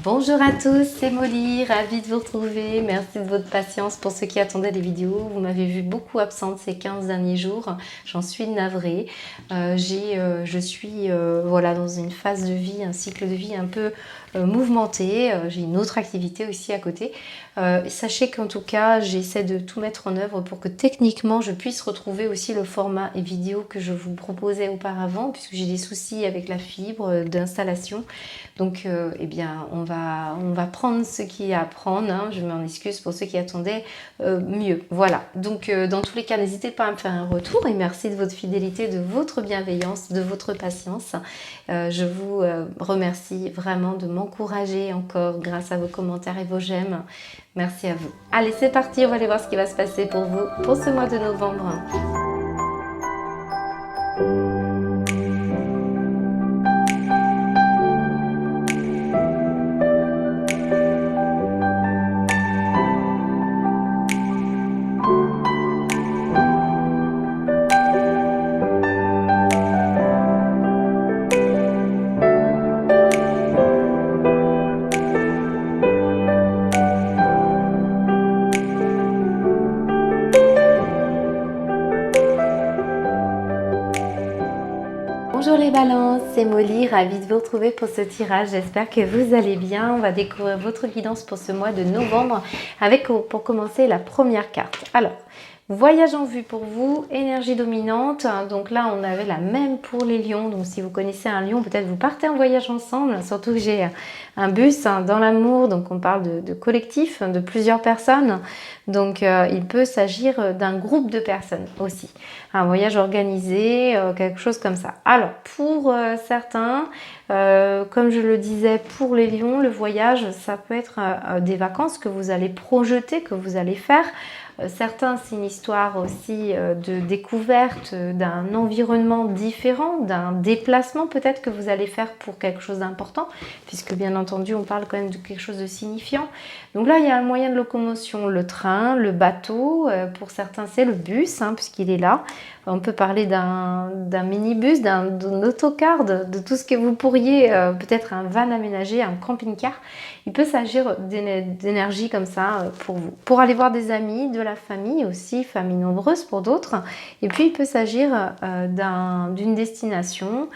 Bonjour à tous, c'est Molly, ravie de vous retrouver. Merci de votre patience pour ceux qui attendaient les vidéos. Vous m'avez vu beaucoup absente ces 15 derniers jours, j'en suis navrée. Je suis voilà, dans une phase de vie, un cycle de vie un peu mouvementé. J'ai une autre activité aussi à côté. Sachez qu'en tout cas, j'essaie de tout mettre en œuvre pour que techniquement, je puisse retrouver aussi le format et vidéo que je vous proposais auparavant, puisque j'ai des soucis avec la fibre d'installation. Donc, eh bien, on va prendre ce qu'il y a à prendre. Hein. Je m'en excuse pour ceux qui attendaient mieux. Voilà. Donc, dans tous les cas, n'hésitez pas à me faire un retour et merci de votre fidélité, de votre bienveillance, de votre patience. Je vous remercie vraiment de m'encourager encore grâce à vos commentaires et vos j'aime. Merci à vous. Allez, c'est parti. On va aller voir ce qui va se passer pour vous pour ce mois de novembre. Bonjour les balances, c'est Molly, ravie de vous retrouver pour ce tirage. J'espère que vous allez bien. On va découvrir votre guidance pour ce mois de novembre avec, pour commencer, la première carte. Alors, voyage en vue pour vous, énergie dominante. Donc là, on avait la même pour les lions. Donc si vous connaissez un lion, peut-être vous partez en voyage ensemble. Surtout que j'ai un bus dans l'amour. Donc on parle de collectif, de plusieurs personnes. Donc il peut s'agir d'un groupe de personnes aussi. Un voyage organisé, quelque chose comme ça. Alors pour certains, comme je le disais, pour les lions, le voyage, ça peut être des vacances que vous allez projeter, que vous allez faire. Certains, c'est une histoire aussi de découverte d'un environnement différent, d'un déplacement peut-être que vous allez faire pour quelque chose d'important, puisque bien entendu, on parle quand même de quelque chose de signifiant. Donc là, il y a un moyen de locomotion, le train, le bateau, pour certains, c'est le bus, hein, puisqu'il est là. On peut parler d'un minibus, d'un autocar, de tout ce que vous pourriez, peut-être un van aménagé, un camping-car. Il peut s'agir d'énergie comme ça pour vous. Pour aller voir des amis, de la famille aussi, famille nombreuse pour d'autres. Et puis il peut s'agir d'une destination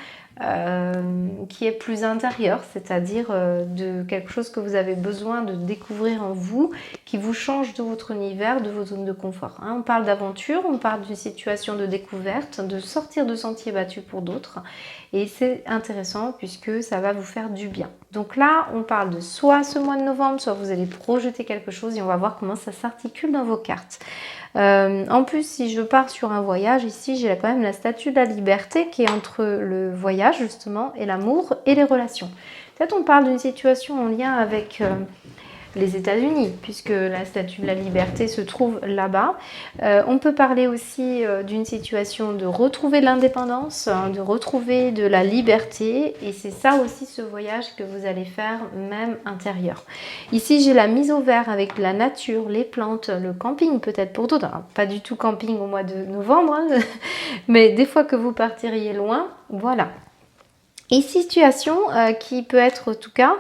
qui est plus intérieure, c'est-à-dire de quelque chose que vous avez besoin de découvrir en vous, qui vous change de votre univers, de vos zones de confort. Hein. On parle d'aventure, on parle d'une situation de découverte, de sortir de sentiers battus pour d'autres. Et c'est intéressant puisque ça va vous faire du bien. Donc là, on parle de soit ce mois de novembre, soit vous allez projeter quelque chose et on va voir comment ça s'articule dans vos cartes. En plus, si je pars sur un voyage, ici j'ai quand même la statue de la liberté qui est entre le voyage justement et l'amour et les relations. Peut-être on parle d'une situation en lien avec les États-Unis, puisque la statue de la liberté se trouve là-bas. On peut parler aussi d'une situation de retrouver l'indépendance, hein, de retrouver de la liberté, et c'est ça aussi ce voyage que vous allez faire, même intérieur. Ici, j'ai la mise au vert avec la nature, les plantes, le camping peut-être pour d'autres. Pas du tout camping au mois de novembre, hein, mais des fois que vous partiriez loin, voilà. Et situation qui peut être en tout cas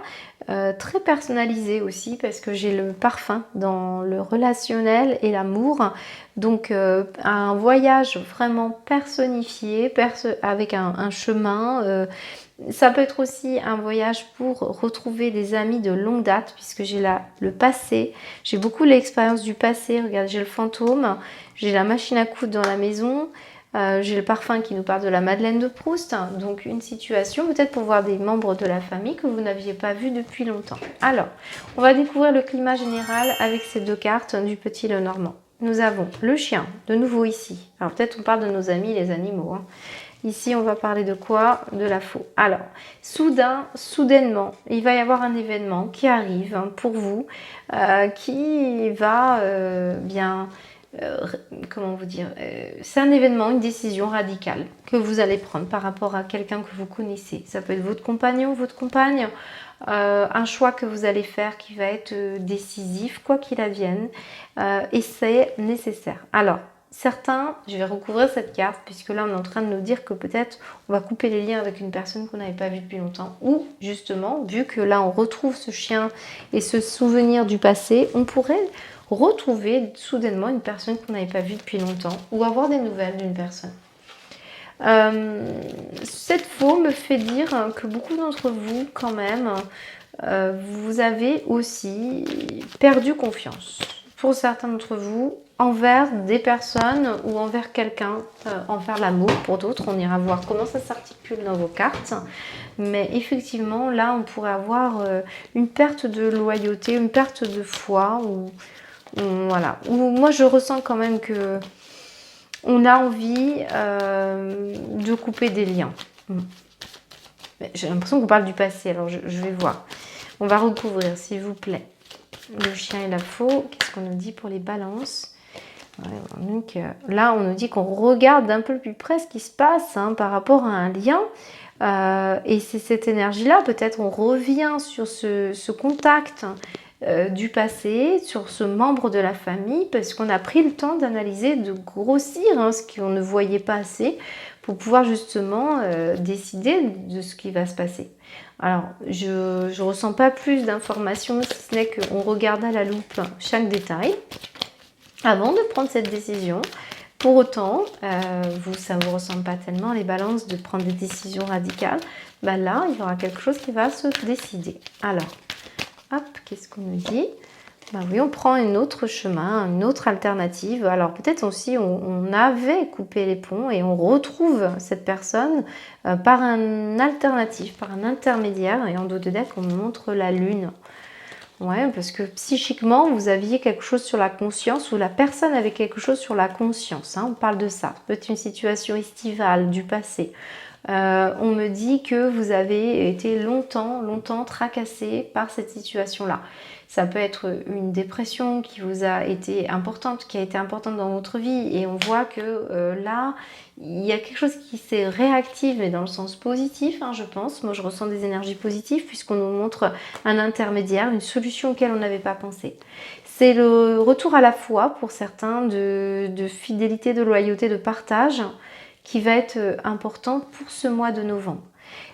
très personnalisée aussi parce que j'ai le parfum dans le relationnel et l'amour. Donc un voyage vraiment personnifié avec un chemin. Ça peut être aussi un voyage pour retrouver des amis de longue date puisque j'ai le passé. J'ai beaucoup l'expérience du passé. Regardez, j'ai le fantôme, j'ai la machine à coudre dans la maison. J'ai le parfum qui nous parle de la Madeleine de Proust, donc une situation peut-être pour voir des membres de la famille que vous n'aviez pas vus depuis longtemps. Alors, on va découvrir le climat général avec ces deux cartes du Petit Lenormand. Nous avons le chien, de nouveau ici. Alors peut-être on parle de nos amis les animaux. Hein. Ici, on va parler de quoi? De la faux. Alors, soudainement, il va y avoir un événement qui arrive hein, pour vous, qui va comment vous dire, c'est un événement, une décision radicale que vous allez prendre par rapport à quelqu'un que vous connaissez. Ça peut être votre compagnon, votre compagne, un choix que vous allez faire qui va être décisif, quoi qu'il advienne, et c'est nécessaire. Alors, certains, je vais recouvrir cette carte, puisque là on est en train de nous dire que peut-être on va couper les liens avec une personne qu'on n'avait pas vue depuis longtemps. Ou justement, vu que là on retrouve ce chien et ce souvenir du passé, on pourrait retrouver soudainement une personne qu'on n'avait pas vue depuis longtemps ou avoir des nouvelles d'une personne. Cette faux me fait dire que beaucoup d'entre vous, quand même, vous avez aussi perdu confiance, pour certains d'entre vous, envers des personnes ou envers quelqu'un, envers l'amour. Pour d'autres, on ira voir comment ça s'articule dans vos cartes. Mais effectivement, là, on pourrait avoir une perte de loyauté, une perte de foi. Voilà. Ou moi, je ressens quand même que on a envie de couper des liens. J'ai l'impression qu'on parle du passé, alors je vais voir. On va recouvrir, s'il vous plaît. Le chien et la faux. Qu'est-ce qu'on nous dit pour les balances? Donc, là, on nous dit qu'on regarde d'un peu plus près ce qui se passe par rapport à un lien. Et c'est cette énergie-là, peut-être on revient sur ce contact du passé, sur ce membre de la famille, parce qu'on a pris le temps d'analyser, de grossir ce qu'on ne voyait pas assez, pour pouvoir justement décider de ce qui va se passer. Alors, je ne ressens pas plus d'informations, si ce n'est qu'on regarde à la loupe chaque détail avant de prendre cette décision. Pour autant, ça ne vous ressemble pas tellement, les balances, de prendre des décisions radicales. Là, il y aura quelque chose qui va se décider. Alors, hop, qu'est-ce qu'on nous dit? Oui, on prend un autre chemin, une autre alternative. Alors peut-être aussi on avait coupé les ponts et on retrouve cette personne par un alternatif, par un intermédiaire. Et en dos de deck, on me montre la lune. Ouais, parce que psychiquement, vous aviez quelque chose sur la conscience ou la personne avait quelque chose sur la conscience. On parle de ça. Ça peut être une situation estivale du passé. On me dit que vous avez été longtemps tracassé par cette situation-là. Ça peut être une dépression qui vous a été importante, qui a été importante dans votre vie. Et on voit que là, il y a quelque chose qui s'est réactive, mais dans le sens positif, je pense. Moi, je ressens des énergies positives puisqu'on nous montre un intermédiaire, une solution auquel on n'avait pas pensé. C'est le retour à la foi pour certains de fidélité, de loyauté, de partage qui va être important pour ce mois de novembre.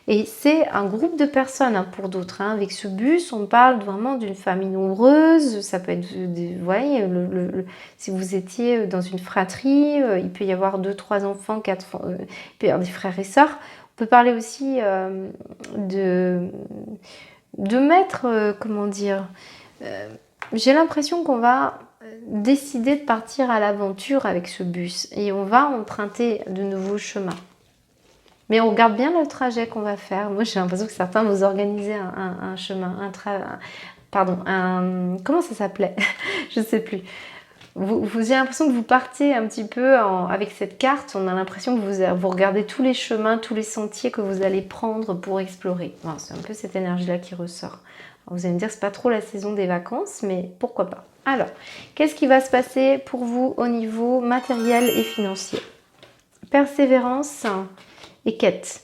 Et c'est un groupe de personnes pour d'autres. Avec ce bus, on parle vraiment d'une famille nombreuse. Ça peut être, vous voyez, si vous étiez dans une fratrie, il peut y avoir 2, 3 enfants, 4, il peut y avoir des frères et sœurs. On peut parler aussi de mettre, comment dire, j'ai l'impression qu'on va décider de partir à l'aventure avec ce bus et on va emprunter de nouveaux chemins. Mais on regarde bien le trajet qu'on va faire. Moi, j'ai l'impression que certains vous organisez un chemin, comment ça s'appelait? Je ne sais plus. J'ai l'impression que vous partez un petit peu avec cette carte. On a l'impression que vous regardez tous les chemins, tous les sentiers que vous allez prendre pour explorer. Enfin, c'est un peu cette énergie-là qui ressort. Alors, vous allez me dire que ce n'est pas trop la saison des vacances, mais pourquoi pas? Alors, qu'est-ce qui va se passer pour vous au niveau matériel et financier? Persévérance et quête.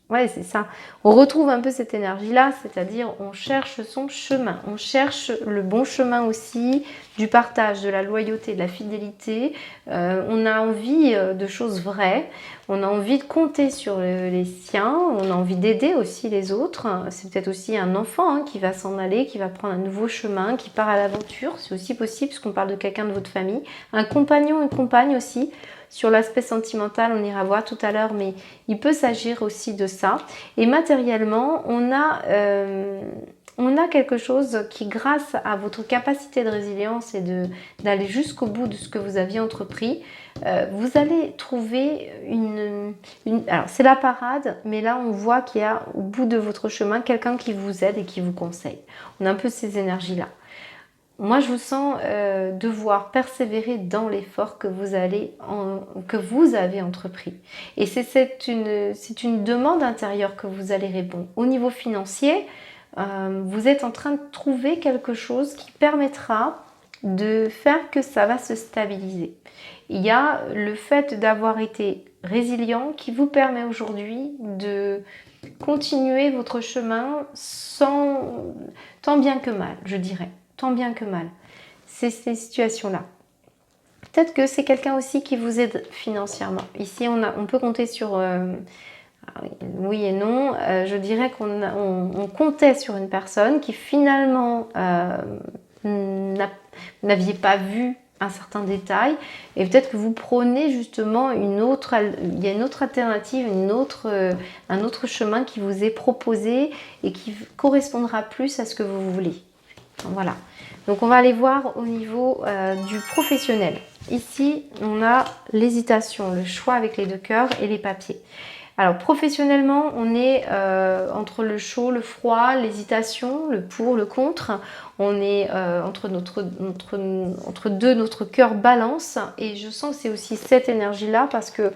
Ouais, c'est ça. On retrouve un peu cette énergie-là, c'est-à-dire on cherche son chemin. On cherche le bon chemin aussi, du partage, de la loyauté, de la fidélité. On a envie de choses vraies. On a envie de compter sur les siens. On a envie d'aider aussi les autres. C'est peut-être aussi un enfant qui va s'en aller, qui va prendre un nouveau chemin, qui part à l'aventure. C'est aussi possible, puisqu'on parle de quelqu'un de votre famille. Un compagnon, une compagne aussi. Sur l'aspect sentimental, on ira voir tout à l'heure, mais il peut s'agir aussi de ça. Et matériellement, on a quelque chose qui, grâce à votre capacité de résilience et d'aller jusqu'au bout de ce que vous aviez entrepris, vous allez trouver alors c'est la parade, mais là on voit qu'il y a au bout de votre chemin quelqu'un qui vous aide et qui vous conseille. On a un peu ces énergies-là. Moi, je vous sens devoir persévérer dans l'effort que vous avez entrepris. Et c'est une demande intérieure que vous allez répondre. Au niveau financier, vous êtes en train de trouver quelque chose qui permettra de faire que ça va se stabiliser. Il y a le fait d'avoir été résilient qui vous permet aujourd'hui de continuer votre chemin tant bien que mal, je dirais. Tant bien que mal. C'est ces situations-là. Peut-être que c'est quelqu'un aussi qui vous aide financièrement. Ici, on peut compter sur... oui et non. Je dirais on comptait sur une personne qui finalement vous n'aviez pas vu un certain détail et peut-être que vous prenez justement il y a une autre alternative, un autre chemin qui vous est proposé et qui correspondra plus à ce que vous voulez. Voilà. Donc on va aller voir au niveau du professionnel. Ici, on a l'hésitation, le choix avec les deux cœurs et les papiers. Alors professionnellement, on est entre le chaud, le froid, l'hésitation, le pour, le contre. On est entre notre cœur balance. Et je sens que c'est aussi cette énergie-là parce que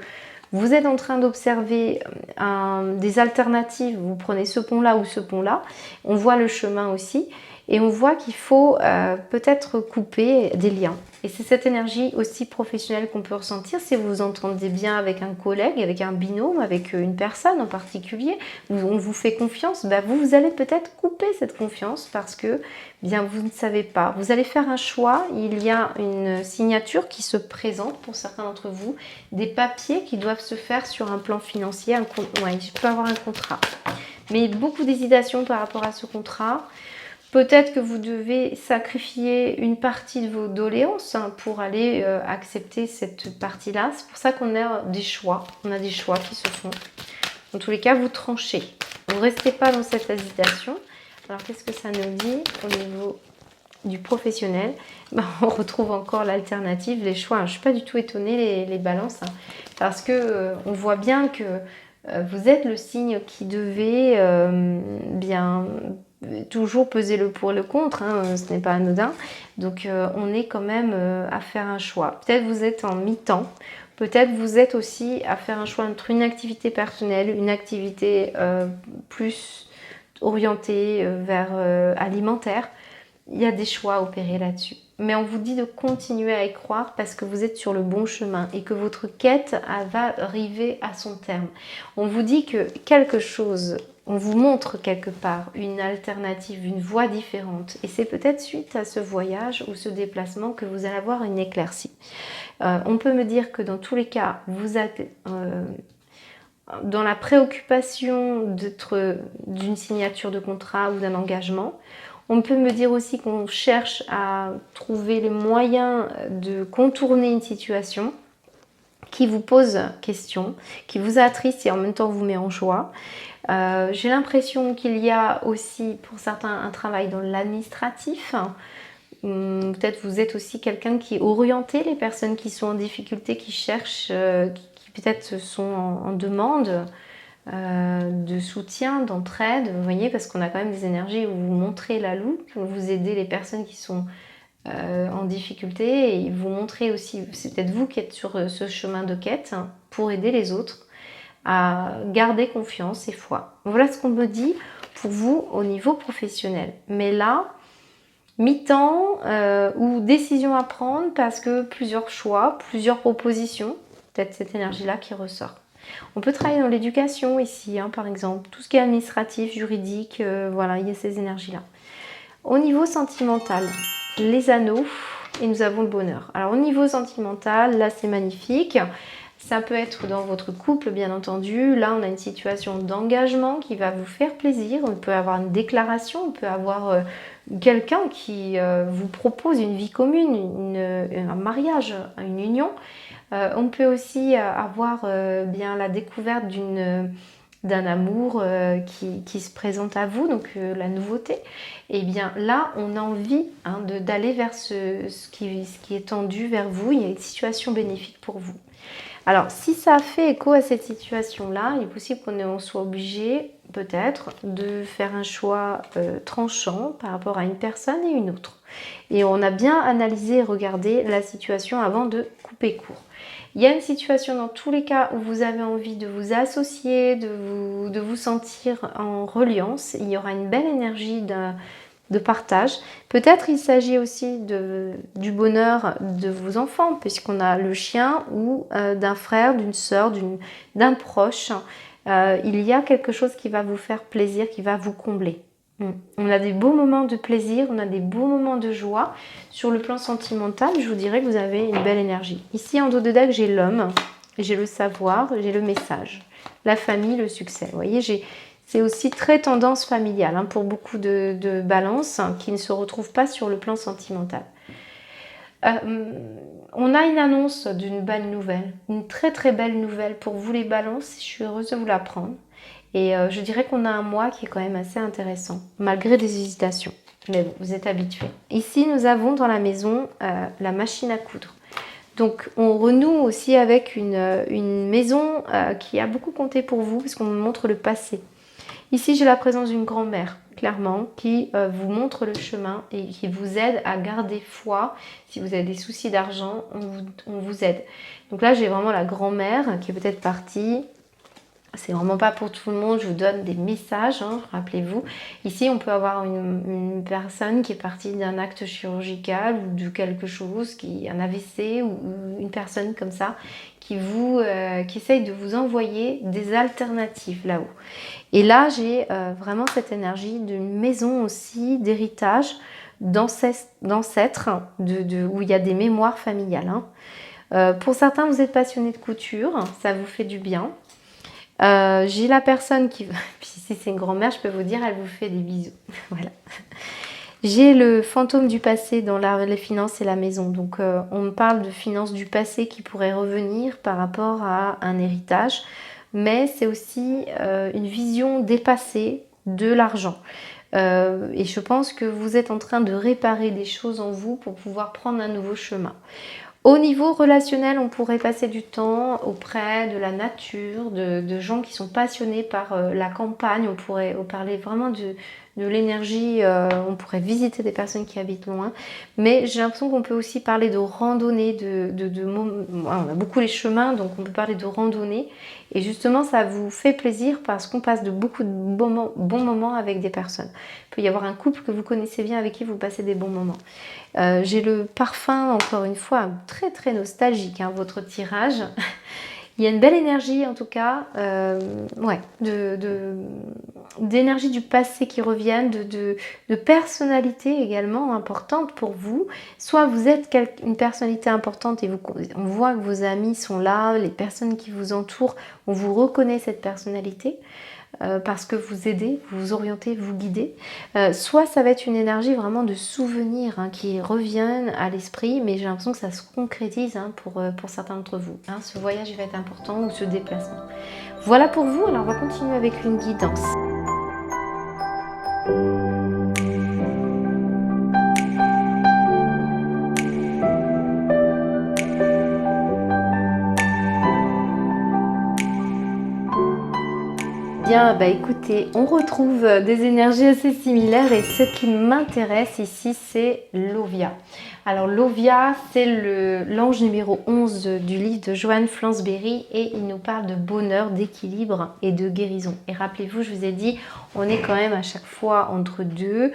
vous êtes en train d'observer des alternatives. Vous prenez ce pont-là ou ce pont-là. On voit le chemin aussi. Et on voit qu'il faut peut-être couper des liens. Et c'est cette énergie aussi professionnelle qu'on peut ressentir si vous vous entendez bien avec un collègue, avec un binôme, avec une personne en particulier, où on vous fait confiance, vous allez peut-être couper cette confiance parce que bien vous ne savez pas. Vous allez faire un choix, il y a une signature qui se présente pour certains d'entre vous, des papiers qui doivent se faire sur un plan financier, je peux avoir un contrat. Mais beaucoup d'hésitation par rapport à ce contrat. Peut-être que vous devez sacrifier une partie de vos doléances pour aller accepter cette partie-là. C'est pour ça qu'on a des choix. On a des choix qui se font. Dans tous les cas, vous tranchez. Vous ne restez pas dans cette hésitation. Alors, qu'est-ce que ça nous dit au niveau du professionnel? On retrouve encore l'alternative, les choix. Je ne suis pas du tout étonnée, les balances, parce que on voit bien que vous êtes le signe qui devait bien... toujours peser le pour et le contre, ce n'est pas anodin. Donc on est quand même à faire un choix. Peut-être vous êtes en mi-temps, peut-être vous êtes aussi à faire un choix entre une activité personnelle, une activité plus orientée vers alimentaire. Il y a des choix à opérer là-dessus. Mais on vous dit de continuer à y croire parce que vous êtes sur le bon chemin et que votre quête va arriver à son terme. On vous dit que quelque chose... On vous montre quelque part une alternative, une voie différente. Et c'est peut-être suite à ce voyage ou ce déplacement que vous allez avoir une éclaircie. On peut me dire que dans tous les cas, vous êtes dans la préoccupation d'une signature de contrat ou d'un engagement. On peut me dire aussi qu'on cherche à trouver les moyens de contourner une situation qui vous pose question, qui vous attriste et en même temps vous met en joie. J'ai l'impression qu'il y a aussi pour certains un travail dans l'administratif. Peut-être vous êtes aussi quelqu'un qui est orienté, les personnes qui sont en difficulté, qui cherchent, qui peut-être sont en demande de soutien, d'entraide, vous voyez, parce qu'on a quand même des énergies où vous montrez la loupe, vous aidez les personnes qui sont en difficulté et vous montrez aussi, c'est peut-être vous qui êtes sur ce chemin de quête pour aider les autres à garder confiance et foi. Voilà ce qu'on me dit pour vous au niveau professionnel. Mais là, mi-temps ou décision à prendre parce que plusieurs choix, plusieurs propositions, peut-être cette énergie-là qui ressort. On peut travailler dans l'éducation ici, par exemple, tout ce qui est administratif, juridique, voilà, il y a ces énergies-là. Au niveau sentimental, les anneaux et nous avons le bonheur. Alors au niveau sentimental, là c'est magnifique. Ça peut être dans votre couple, bien entendu. Là, on a une situation d'engagement qui va vous faire plaisir. On peut avoir une déclaration, on peut avoir quelqu'un qui vous propose une vie commune, un mariage, une union. On peut aussi avoir bien la découverte d'un amour qui se présente à vous, donc la nouveauté. Et bien là, on a envie d'aller vers ce qui est tendu vers vous. Il y a une situation bénéfique pour vous. Alors, si ça fait écho à cette situation-là, il est possible qu'on soit obligé, peut-être, de faire un choix tranchant par rapport à une personne et une autre. Et on a bien analysé et regardé la situation avant de couper court. Il y a une situation dans tous les cas où vous avez envie de vous associer, de vous sentir en reliance. Il y aura une belle énergie de partage. Peut-être il s'agit aussi du bonheur de vos enfants, puisqu'on a le chien ou d'un frère, d'une sœur, d'un proche. Il y a quelque chose qui va vous faire plaisir, qui va vous combler. On a des beaux moments de plaisir, on a des beaux moments de joie. Sur le plan sentimental, je vous dirais que vous avez une belle énergie. Ici, en dos de deck, j'ai l'homme, j'ai le savoir, j'ai le message, la famille, le succès. Vous voyez, c'est aussi très tendance familiale hein, pour beaucoup de balances qui ne se retrouvent pas sur le plan sentimental. On a une annonce d'une belle nouvelle, une très très belle nouvelle pour vous les balances. Je suis heureuse de vous l'apprendre. Et je dirais qu'on a un mois qui est quand même assez intéressant, malgré des hésitations. Mais bon, vous êtes habitués. Ici, nous avons dans la maison la machine à coudre. Donc, on renoue aussi avec une maison qui a beaucoup compté pour vous, parce qu'on me montre le passé. Ici, j'ai la présence d'une grand-mère, clairement, qui vous montre le chemin et qui vous aide à garder foi. Si vous avez des soucis d'argent, on vous aide. Donc là, j'ai vraiment la grand-mère qui est peut-être partie. C'est vraiment pas pour tout le monde, je vous donne des messages, hein, rappelez-vous. Ici, on peut avoir une personne qui est partie d'un acte chirurgical ou de quelque chose, un AVC ou une personne comme ça, qui essaye de vous envoyer des alternatives là-haut. Et là, j'ai vraiment cette énergie d'une maison aussi, d'héritage, d'ancêtres, où il y a des mémoires familiales. Hein. Pour certains, vous êtes passionné de couture, ça vous fait du bien. J'ai la personne qui... Puis si c'est une grand-mère, je peux vous dire, elle vous fait des bisous. Voilà. J'ai le fantôme du passé dans les finances et la maison. Donc, on me parle de finances du passé qui pourraient revenir par rapport à un héritage. Mais c'est aussi une vision dépassée de l'argent. Et je pense que vous êtes en train de réparer des choses en vous pour pouvoir prendre un nouveau chemin. Au niveau relationnel, on pourrait passer du temps auprès de la nature, de gens qui sont passionnés par la campagne. On pourrait parler vraiment de l'énergie, on pourrait visiter des personnes qui habitent loin. Mais j'ai l'impression qu'on peut aussi parler de randonnée, on a beaucoup les chemins, donc on peut parler de randonnée. Et justement, ça vous fait plaisir parce qu'on passe de beaucoup de bons moments avec des personnes. Il peut y avoir un couple que vous connaissez bien avec qui vous passez des bons moments. J'ai le parfum, encore une fois, très très nostalgique, hein, votre tirage. Il y a une belle énergie en tout cas, d'énergie du passé qui reviennent, de personnalité également importante pour vous. Soit vous êtes une personnalité importante et on voit que vos amis sont là, les personnes qui vous entourent, on vous reconnaît cette personnalité. Parce que vous aidez, vous orientez, vous guidez. Soit ça va être une énergie vraiment de souvenirs hein, qui reviennent à l'esprit, mais j'ai l'impression que ça se concrétise hein, pour certains d'entre vous. Hein, ce voyage va être important ou ce déplacement. Voilà pour vous, alors on va continuer avec une guidance. Bien, bah écoutez, on retrouve des énergies assez similaires et ce qui m'intéresse ici, c'est l'Ovia. Alors l'Ovia, c'est l'ange numéro 11 du livre de Joanne Flansberry et il nous parle de bonheur, d'équilibre et de guérison. Et rappelez-vous, je vous ai dit, on est quand même à chaque fois entre deux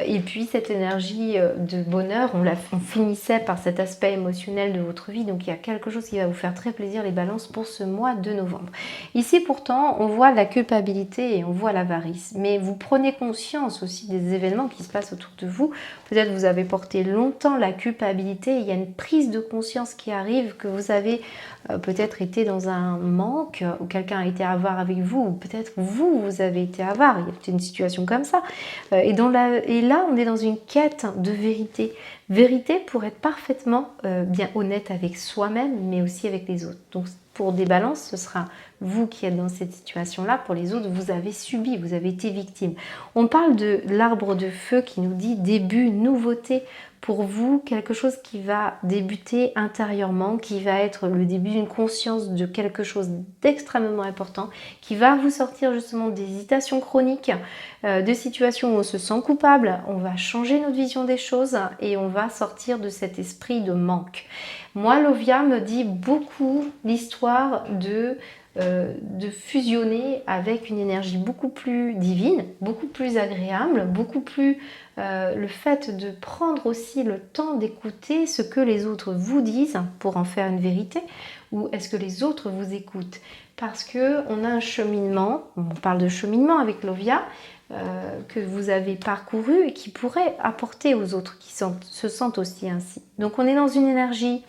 et puis cette énergie de bonheur, on finissait par cet aspect émotionnel de votre vie, donc il y a quelque chose qui va vous faire très plaisir les balances pour ce mois de novembre. Ici pourtant, on voit la culpabilité et on voit l'avarice, mais vous prenez conscience aussi des événements qui se passent autour de vous. Peut-être vous avez porté longtemps la culpabilité, il y a une prise de conscience qui arrive que vous avez peut-être été dans un manque, ou quelqu'un a été avare avec vous, ou peut-être vous avez été avare, il y a peut-être une situation comme ça. Et là, on est dans une quête de vérité. Vérité pour être parfaitement bien honnête avec soi-même, mais aussi avec les autres. Donc pour des balances, ce sera vous qui êtes dans cette situation-là. Pour les autres, vous avez subi, vous avez été victime. On parle de l'arbre de feu qui nous dit début, nouveauté. Pour vous, quelque chose qui va débuter intérieurement, qui va être le début d'une conscience de quelque chose d'extrêmement important, qui va vous sortir justement d'hésitations chroniques, de situations où on se sent coupable. On va changer notre vision des choses et on va sortir de cet esprit de manque. Moi, l'Ovia me dit beaucoup l'histoire de de fusionner avec une énergie beaucoup plus divine, beaucoup plus agréable, beaucoup plus le fait de prendre aussi le temps d'écouter ce que les autres vous disent pour en faire une vérité, ou est-ce que les autres vous écoutent? Parce qu'on a un cheminement, on parle de cheminement avec Lovia, que vous avez parcouru et qui pourrait apporter aux autres qui se sentent aussi ainsi. Donc on est dans une énergie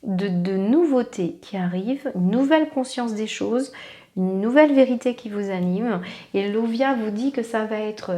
de nouveauté qui arrive, une nouvelle conscience des choses, une nouvelle vérité qui vous anime. Et Lovia vous dit que ça va être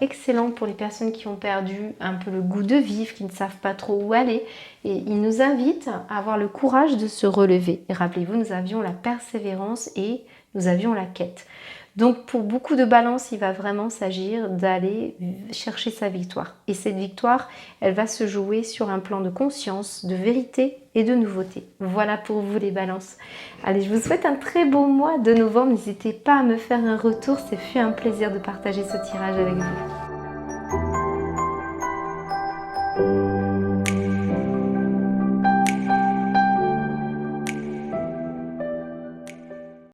excellent pour les personnes qui ont perdu un peu le goût de vivre, qui ne savent pas trop où aller. Et il nous invite à avoir le courage de se relever. Et rappelez-vous, nous avions la persévérance et nous avions la quête. Donc pour beaucoup de balance, il va vraiment s'agir d'aller chercher sa victoire. Et cette victoire, elle va se jouer sur un plan de conscience, de vérité et de nouveauté. Voilà pour vous les balances. Allez, je vous souhaite un très beau mois de novembre. N'hésitez pas à me faire un retour, c'est fait un plaisir de partager ce tirage avec vous.